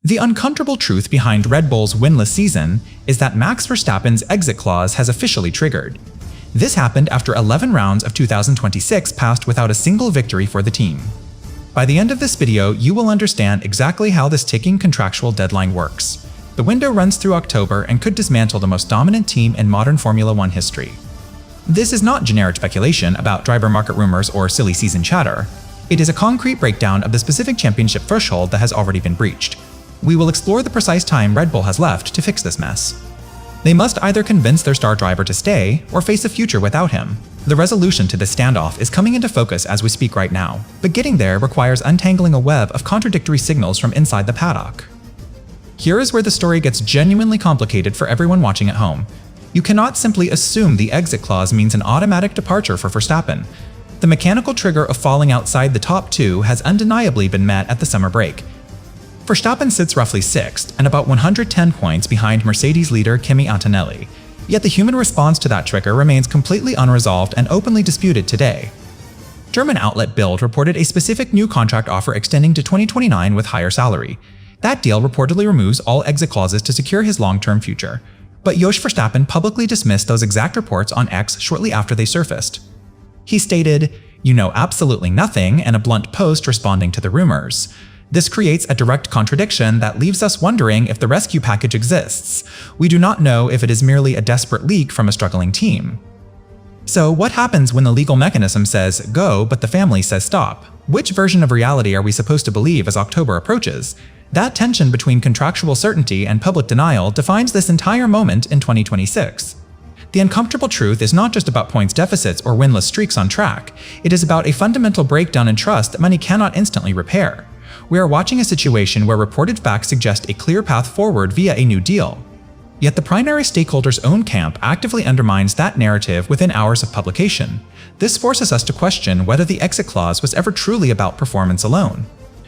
The uncomfortable truth behind Red Bull's winless season is that Max Verstappen's exit clause has officially triggered. This happened after 11 rounds of 2026 passed without a single victory for the team. By the end of this video, you will understand exactly how this ticking contractual deadline works. The window runs through October and could dismantle the most dominant team in modern Formula One history. This is not generic speculation about driver market rumors or silly season chatter. It is a concrete breakdown of the specific championship threshold that has already been breached. We will explore the precise time Red Bull has left to fix this mess. They must either convince their star driver to stay or face a future without him. The resolution to this standoff is coming into focus as we speak right now, but getting there requires untangling a web of contradictory signals from inside the paddock. Here is where the story gets genuinely complicated for everyone watching at home. You cannot simply assume the exit clause means an automatic departure for Verstappen. The mechanical trigger of falling outside the top two has undeniably been met at the summer break. Verstappen sits roughly 6th and about 110 points behind Mercedes leader Kimi Antonelli. Yet the human response to that trigger remains completely unresolved and openly disputed today. German outlet Bild reported a specific new contract offer extending to 2029 with higher salary. That deal reportedly removes all exit clauses to secure his long-term future. But Jos Verstappen publicly dismissed those exact reports on X shortly after they surfaced. He stated, "You know absolutely nothing," in a blunt post responding to the rumors. This creates a direct contradiction that leaves us wondering if the rescue package exists. We do not know if it is merely a desperate leak from a struggling team. So what happens when the legal mechanism says go, but the family says stop? Which version of reality are we supposed to believe as October approaches? That tension between contractual certainty and public denial defines this entire moment in 2026. The uncomfortable truth is not just about points deficits or winless streaks on track. It is about a fundamental breakdown in trust that money cannot instantly repair. We are watching a situation where reported facts suggest a clear path forward via a new deal. Yet the primary stakeholder's own camp actively undermines that narrative within hours of publication. This forces us to question whether the exit clause was ever truly about performance alone.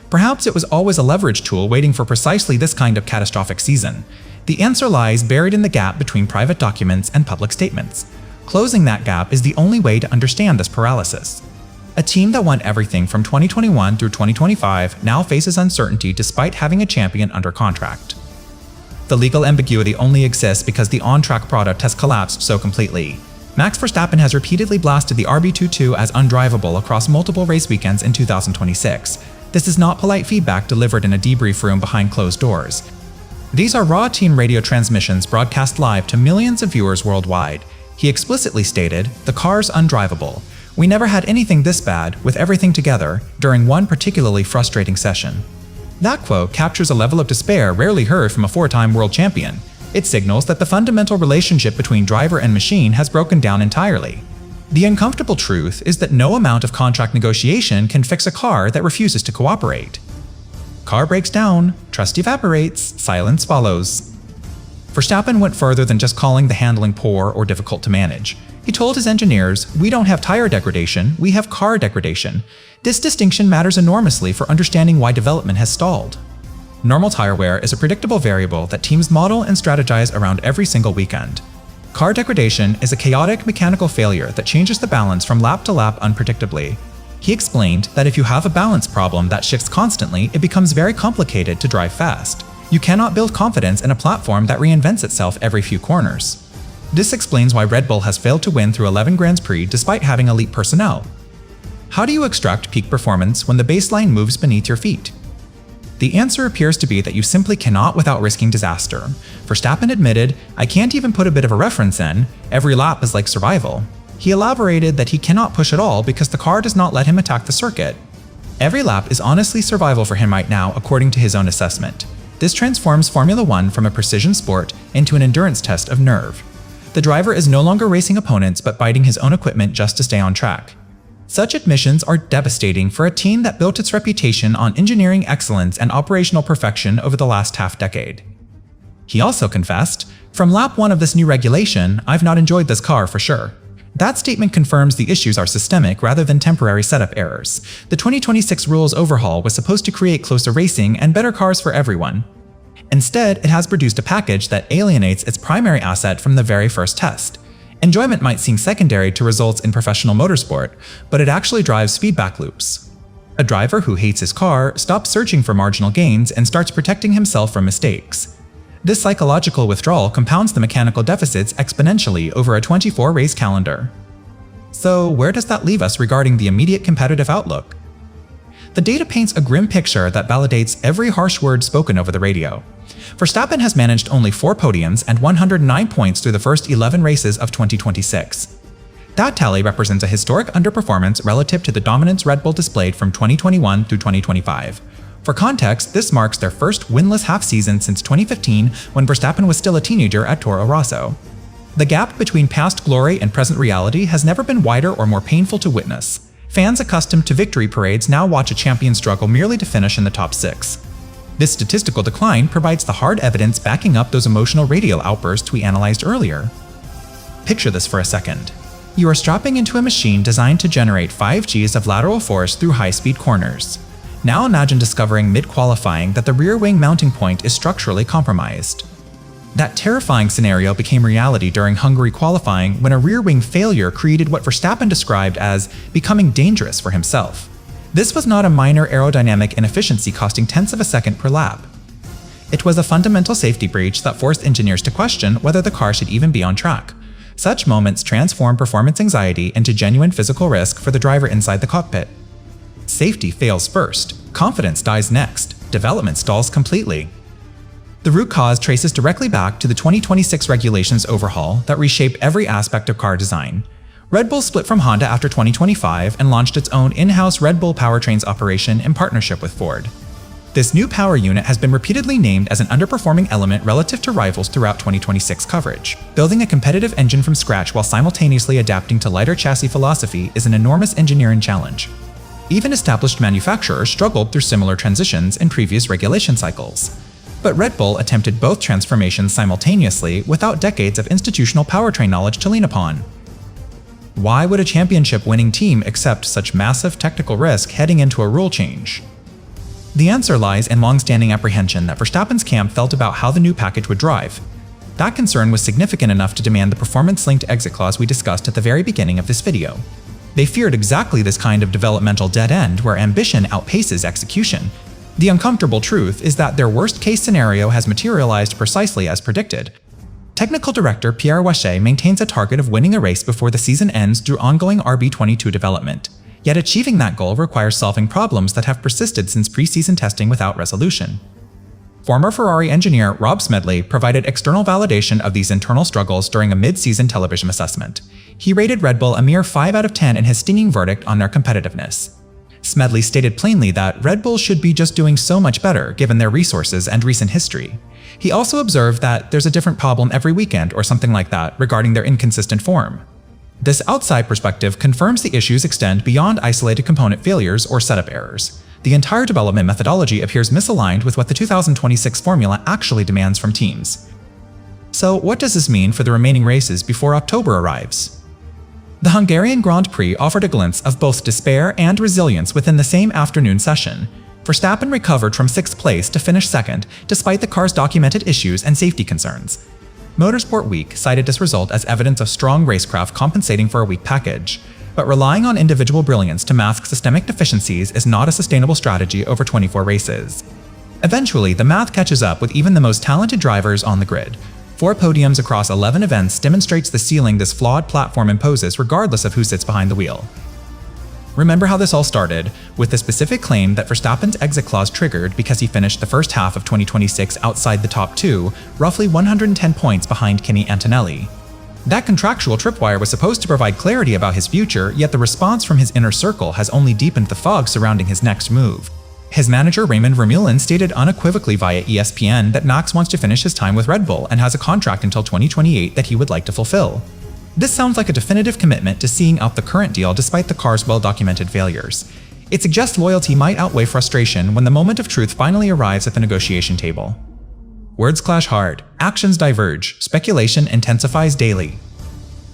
Perhaps it was always a leverage tool waiting for precisely this kind of catastrophic season. The answer lies buried in the gap between private documents and public statements. Closing that gap is the only way to understand this paralysis. A team that won everything from 2021 through 2025 now faces uncertainty despite having a champion under contract. The legal ambiguity only exists because the on-track product has collapsed so completely. Max Verstappen has repeatedly blasted the RB22 as undriveable across multiple race weekends in 2026. This is not polite feedback delivered in a debrief room behind closed doors. These are raw team radio transmissions broadcast live to millions of viewers worldwide. He explicitly stated, "The car's undriveable. We never had anything this bad, with everything together, during one particularly frustrating session." That quote captures a level of despair rarely heard from a four-time world champion. It signals that the fundamental relationship between driver and machine has broken down entirely. The uncomfortable truth is that no amount of contract negotiation can fix a car that refuses to cooperate. Car breaks down, trust evaporates, silence follows. Verstappen went further than just calling the handling poor or difficult to manage. He told his engineers, "We don't have tire degradation, we have car degradation." This distinction matters enormously for understanding why development has stalled. Normal tire wear is a predictable variable that teams model and strategize around every single weekend. Car degradation is a chaotic mechanical failure that changes the balance from lap to lap unpredictably. He explained that if you have a balance problem that shifts constantly, it becomes very complicated to drive fast. You cannot build confidence in a platform that reinvents itself every few corners. This explains why Red Bull has failed to win through 11 Grands Prix despite having elite personnel. How do you extract peak performance when the baseline moves beneath your feet? The answer appears to be that you simply cannot without risking disaster. Verstappen admitted, "I can't even put a bit of a reference in. Every lap is like survival." He elaborated that he cannot push at all because the car does not let him attack the circuit. Every lap is honestly survival for him right now, according to his own assessment. This transforms Formula One from a precision sport into an endurance test of nerve. The driver is no longer racing opponents but biting his own equipment just to stay on track. Such admissions are devastating for a team that built its reputation on engineering excellence and operational perfection over the last half-decade. He also confessed, "From lap 1 of this new regulation, I've not enjoyed this car for sure." That statement confirms the issues are systemic rather than temporary setup errors. The 2026 rules overhaul was supposed to create closer racing and better cars for everyone. Instead, it has produced a package that alienates its primary asset from the very first test. Enjoyment might seem secondary to results in professional motorsport, but it actually drives feedback loops. A driver who hates his car stops searching for marginal gains and starts protecting himself from mistakes. This psychological withdrawal compounds the mechanical deficits exponentially over a 24-race calendar. So where does that leave us regarding the immediate competitive outlook? The data paints a grim picture that validates every harsh word spoken over the radio. Verstappen has managed only 4 podiums and 109 points through the first 11 races of 2026. That tally represents a historic underperformance relative to the dominance Red Bull displayed from 2021 through 2025. For context, this marks their first winless half-season since 2015 when Verstappen was still a teenager at Toro Rosso. The gap between past glory and present reality has never been wider or more painful to witness. Fans accustomed to victory parades now watch a champion struggle merely to finish in the top 6. This statistical decline provides the hard evidence backing up those emotional radial outbursts we analyzed earlier. Picture this for a second. You are strapping into a machine designed to generate 5 Gs of lateral force through high-speed corners. Now imagine discovering mid-qualifying that the rear wing mounting point is structurally compromised. That terrifying scenario became reality during Hungary qualifying when a rear wing failure created what Verstappen described as becoming dangerous for himself. This was not a minor aerodynamic inefficiency costing tenths of a second per lap. It was a fundamental safety breach that forced engineers to question whether the car should even be on track. Such moments transform performance anxiety into genuine physical risk for the driver inside the cockpit. Safety fails first, confidence dies next, development stalls completely. The root cause traces directly back to the 2026 regulations overhaul that reshaped every aspect of car design. Red Bull split from Honda after 2025 and launched its own in-house Red Bull powertrains operation in partnership with Ford. This new power unit has been repeatedly named as an underperforming element relative to rivals throughout 2026 coverage. Building a competitive engine from scratch while simultaneously adapting to lighter chassis philosophy is an enormous engineering challenge. Even established manufacturers struggled through similar transitions in previous regulation cycles. But Red Bull attempted both transformations simultaneously without decades of institutional powertrain knowledge to lean upon. Why would a championship-winning team accept such massive technical risk heading into a rule change? The answer lies in long-standing apprehension that Verstappen's camp felt about how the new package would drive. That concern was significant enough to demand the performance-linked exit clause we discussed at the very beginning of this video. They feared exactly this kind of developmental dead end where ambition outpaces execution. The uncomfortable truth is that their worst-case scenario has materialized precisely as predicted. Technical Director Pierre Wache maintains a target of winning a race before the season ends through ongoing RB22 development. Yet achieving that goal requires solving problems that have persisted since pre-season testing without resolution. Former Ferrari engineer Rob Smedley provided external validation of these internal struggles during a mid-season television assessment. He rated Red Bull a mere 5 out of 10 in his stinging verdict on their competitiveness. Smedley stated plainly that Red Bull should be just doing so much better given their resources and recent history. He also observed that there's a different problem every weekend or something like that regarding their inconsistent form. This outside perspective confirms the issues extend beyond isolated component failures or setup errors. The entire development methodology appears misaligned with what the 2026 formula actually demands from teams. So what does this mean for the remaining races before October arrives? The Hungarian Grand Prix offered a glimpse of both despair and resilience within the same afternoon session. Verstappen recovered from 6th place to finish 2nd, despite the car's documented issues and safety concerns. Motorsport Week cited this result as evidence of strong racecraft compensating for a weak package. But relying on individual brilliance to mask systemic deficiencies is not a sustainable strategy over 24 races. Eventually, the math catches up with even the most talented drivers on the grid. 4 podiums across 11 events demonstrates the ceiling this flawed platform imposes regardless of who sits behind the wheel. Remember how this all started, with the specific claim that Verstappen's exit clause triggered because he finished the first half of 2026 outside the top 2, roughly 110 points behind Kimi Antonelli. That contractual tripwire was supposed to provide clarity about his future, yet the response from his inner circle has only deepened the fog surrounding his next move. His manager Raymond Vermeulen stated unequivocally via ESPN that Max wants to finish his time with Red Bull and has a contract until 2028 that he would like to fulfill. This sounds like a definitive commitment to seeing out the current deal despite the car's well-documented failures. It suggests loyalty might outweigh frustration when the moment of truth finally arrives at the negotiation table. Words clash hard, actions diverge, speculation intensifies daily.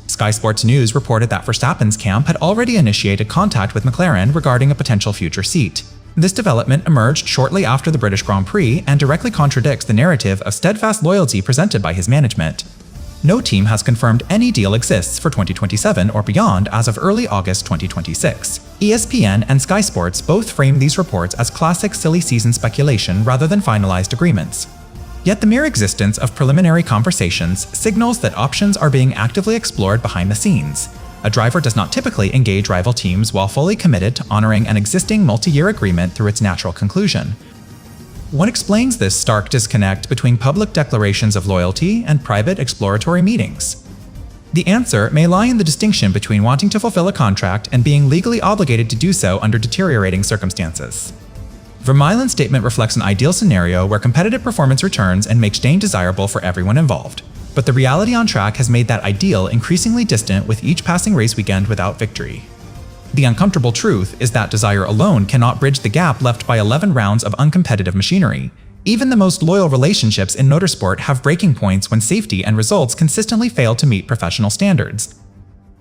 Sky Sports News reported that Verstappen's camp had already initiated contact with McLaren regarding a potential future seat. This development emerged shortly after the British Grand Prix and directly contradicts the narrative of steadfast loyalty presented by his management. No team has confirmed any deal exists for 2027 or beyond as of early August 2026. ESPN and Sky Sports both frame these reports as classic silly season speculation rather than finalized agreements. Yet the mere existence of preliminary conversations signals that options are being actively explored behind the scenes. A driver does not typically engage rival teams while fully committed to honoring an existing multi-year agreement through its natural conclusion. What explains this stark disconnect between public declarations of loyalty and private exploratory meetings? The answer may lie in the distinction between wanting to fulfill a contract and being legally obligated to do so under deteriorating circumstances. Vermeulen's statement reflects an ideal scenario where competitive performance returns and makes staying desirable for everyone involved. But the reality on track has made that ideal increasingly distant with each passing race weekend without victory. The uncomfortable truth is that desire alone cannot bridge the gap left by 11 rounds of uncompetitive machinery. Even the most loyal relationships in motorsport have breaking points when safety and results consistently fail to meet professional standards.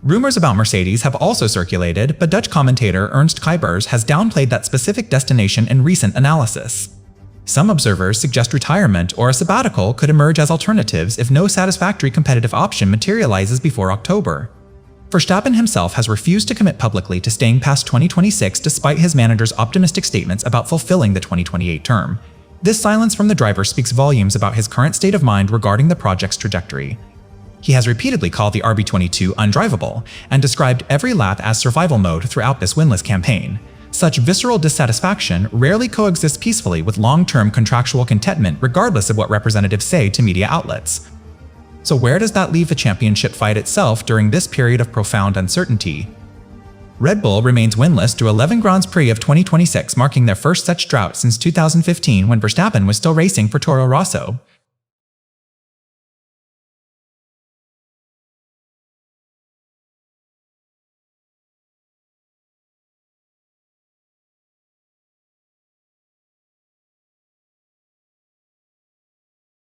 Rumors about Mercedes have also circulated, but Dutch commentator Ernst Kuipers has downplayed that specific destination in recent analysis. Some observers suggest retirement or a sabbatical could emerge as alternatives if no satisfactory competitive option materializes before October. Verstappen himself has refused to commit publicly to staying past 2026 despite his manager's optimistic statements about fulfilling the 2028 term. This silence from the driver speaks volumes about his current state of mind regarding the project's trajectory. He has repeatedly called the RB22 undriveable and described every lap as survival mode throughout this winless campaign. Such visceral dissatisfaction rarely coexists peacefully with long-term contractual contentment regardless of what representatives say to media outlets. So where does that leave the championship fight itself during this period of profound uncertainty? Red Bull remains winless through 11 Grands Prix of 2026, marking their first such drought since 2015 when Verstappen was still racing for Toro Rosso.